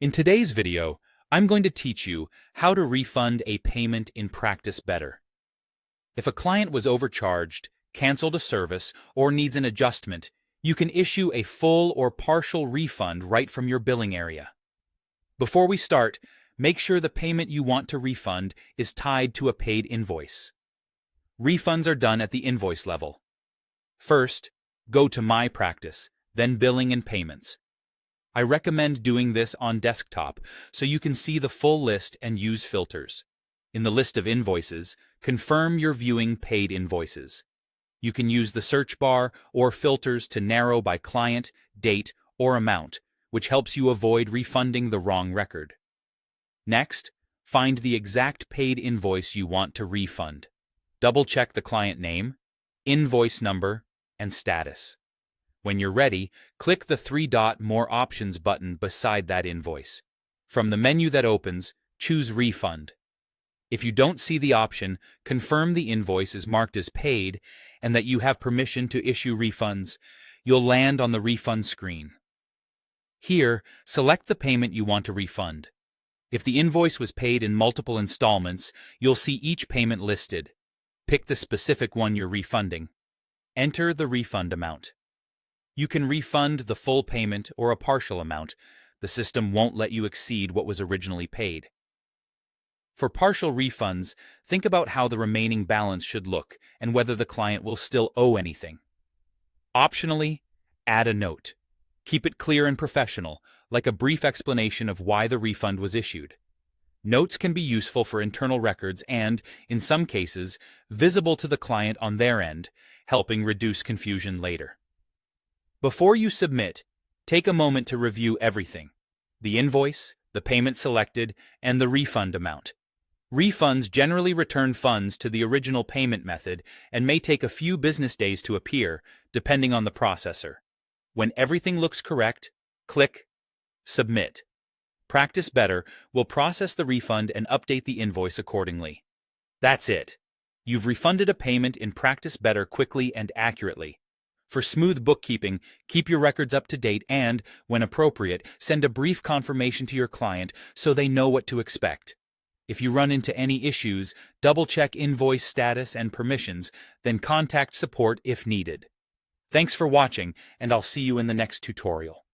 In today's video, I'm going to teach you how to refund a payment in practice better. If a client was overcharged, canceled a service, or needs an adjustment, you can issue a full or partial refund right from your billing area. Before we start, make sure the payment you want to refund is tied to a paid invoice. Refunds are done at the invoice level. First, go to My Practice, then Billing and Payments. I recommend doing this on desktop so you can see the full list and use filters. In the list of invoices, confirm you're viewing paid invoices. You can use the search bar or filters to narrow by client, date, or amount, which helps you avoid refunding the wrong record. Next, find the exact paid invoice you want to refund. Double-check the client name, invoice number, and status. When you're ready, click the three-dot More Options button beside that invoice. From the menu that opens, choose Refund. If you don't see the option, confirm the invoice is marked as paid and that you have permission to issue refunds. You'll land on the refund screen. Here, select the payment you want to refund. If the invoice was paid in multiple installments, you'll see each payment listed. Pick the specific one you're refunding. Enter the refund amount. You can refund the full payment or a partial amount. The system won't let you exceed what was originally paid. For partial refunds, think about how the remaining balance should look and whether the client will still owe anything. Optionally, add a note. Keep it clear and professional, like a brief explanation of why the refund was issued. Notes can be useful for internal records and, in some cases, visible to the client on their end, helping reduce confusion later. Before you submit, take a moment to review everything: the invoice, the payment selected, and the refund amount. Refunds generally return funds to the original payment method and may take a few business days to appear, depending on the processor. When everything looks correct, click Submit. Practice Better will process the refund and update the invoice accordingly. That's it. You've refunded a payment in Practice Better quickly and accurately. For smooth bookkeeping, keep your records up to date and, when appropriate, send a brief confirmation to your client so they know what to expect. If you run into any issues, double-check invoice status and permissions, then contact support if needed. Thanks for watching, and I'll see you in the next tutorial.